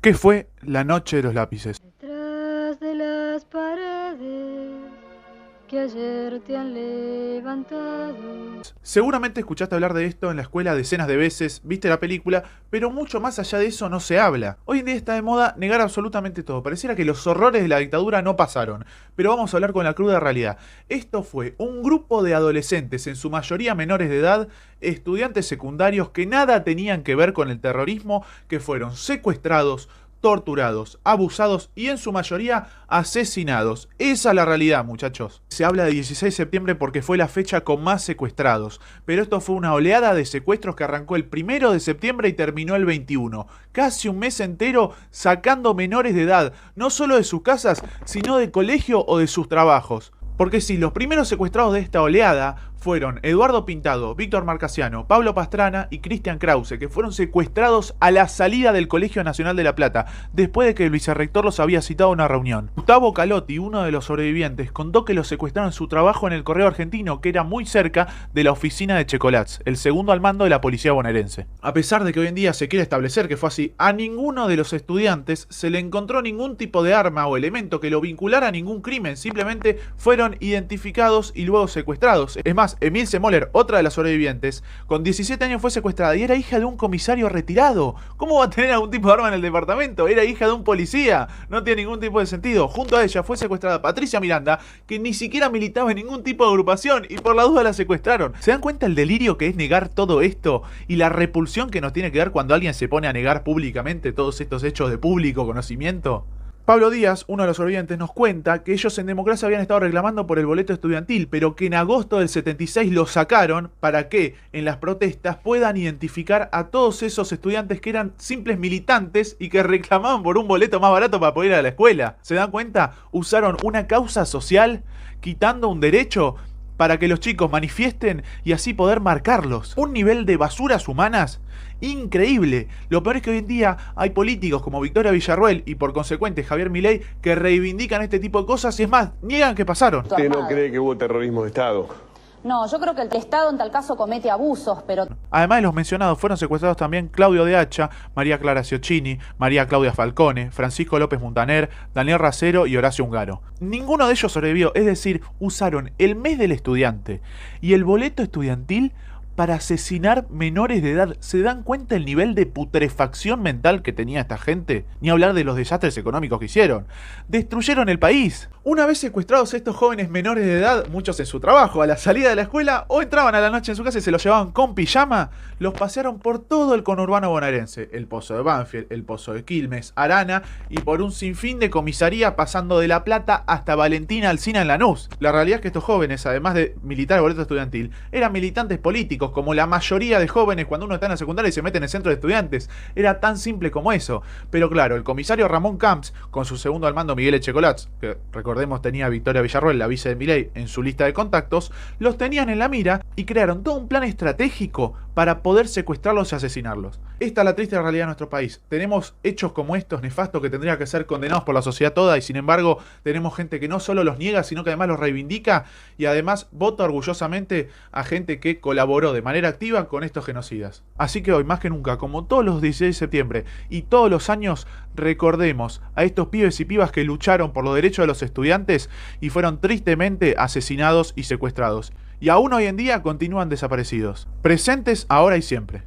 ¿Qué fue la noche de los lápices? Detrás de las paredes que ayer te han levantado. Seguramente escuchaste hablar de esto en la escuela decenas de veces, viste la película, pero mucho más allá de eso no se habla. Hoy en día está de moda negar absolutamente todo. Pareciera que los horrores de la dictadura no pasaron. Pero vamos a hablar con la cruda realidad. Esto fue un grupo de adolescentes, en su mayoría menores de edad, estudiantes secundarios que nada tenían que ver con el terrorismo, que fueron secuestrados, torturados, abusados y en su mayoría asesinados. Esa es la realidad, muchachos. Se habla de 16 de septiembre porque fue la fecha con más secuestrados, pero esto fue una oleada de secuestros que arrancó el 1 de septiembre y terminó el 21. Casi un mes entero sacando menores de edad, no solo de sus casas, sino de colegio o de sus trabajos. Porque sí, los primeros secuestrados de esta oleada fueron Eduardo Pintado, Víctor Marcasiano, Pablo Pastrana y Cristian Krause, que fueron secuestrados a la salida del Colegio Nacional de La Plata, después de que el vicerrector los había citado a una reunión. Gustavo Calotti, uno de los sobrevivientes, contó que los secuestraron en su trabajo en el Correo Argentino, que era muy cerca de la oficina de Checolats, el segundo al mando de la policía bonaerense. A pesar de que hoy en día se quiere establecer que fue así, a ninguno de los estudiantes se le encontró ningún tipo de arma o elemento que lo vinculara a ningún crimen, simplemente fueron identificados y luego secuestrados. Es más, Emilce Moller, otra de las sobrevivientes, con 17 años fue secuestrada y era hija de un comisario retirado. ¿Cómo va a tener algún tipo de arma en el departamento? Era hija de un policía. No tiene ningún tipo de sentido. Junto a ella fue secuestrada Patricia Miranda, que ni siquiera militaba en ningún tipo de agrupación y por la duda la secuestraron. ¿Se dan cuenta el delirio que es negar todo esto y la repulsión que nos tiene que dar cuando alguien se pone a negar públicamente todos estos hechos de público conocimiento? Pablo Díaz, uno de los sobrevivientes, nos cuenta que ellos en Democracia habían estado reclamando por el boleto estudiantil, pero que en agosto del 76 lo sacaron para que en las protestas puedan identificar a todos esos estudiantes que eran simples militantes y que reclamaban por un boleto más barato para poder ir a la escuela. ¿Se dan cuenta? Usaron una causa social quitando un derecho para que los chicos manifiesten y así poder marcarlos. Un nivel de basuras humanas increíble. Lo peor es que hoy en día hay políticos como Victoria Villarruel y por consecuente Javier Milei que reivindican este tipo de cosas y es más, niegan que pasaron. ¿Usted no cree que hubo terrorismo de Estado? No, yo creo que el Estado en tal caso comete abusos, pero... Además de los mencionados, fueron secuestrados también Claudio de Hacha, María Clara Ciocchini, María Claudia Falcone, Francisco López Muntaner, Daniel Racero y Horacio Ungaro. Ninguno de ellos sobrevivió, es decir, usaron el mes del estudiante y el boleto estudiantil para asesinar menores de edad. ¿Se dan cuenta el nivel de putrefacción mental que tenía esta gente? Ni hablar de los desastres económicos que hicieron. Destruyeron el país. Una vez secuestrados estos jóvenes menores de edad, muchos en su trabajo, a la salida de la escuela, o entraban a la noche en su casa y se los llevaban con pijama, los pasearon por todo el conurbano bonaerense. El Pozo de Banfield, el Pozo de Quilmes, Arana y por un sinfín de comisaría pasando de La Plata hasta Valentina Alsina en Lanús. La realidad es que estos jóvenes, además de militar el boleto estudiantil, eran militantes políticos, como la mayoría de jóvenes cuando uno está en la secundaria y se mete en el centro de estudiantes. Era tan simple como eso. Pero claro, el comisario Ramón Camps, con su segundo al mando Miguel Echecolats, que recordemos tenía a Victoria Villarruel, la vice de Milei, en su lista de contactos, los tenían en la mira y crearon todo un plan estratégico para poder secuestrarlos y asesinarlos. Esta es la triste realidad de nuestro país. Tenemos hechos como estos nefastos que tendrían que ser condenados por la sociedad toda y sin embargo tenemos gente que no solo los niega, sino que además los reivindica y además vota orgullosamente a gente que colaboró de manera activa con estos genocidas. Así que hoy, más que nunca, como todos los 16 de septiembre y todos los años, recordemos a estos pibes y pibas que lucharon por los derechos de los estudiantes y fueron tristemente asesinados y secuestrados. Y aún hoy en día continúan desaparecidos. Presentes ahora y siempre.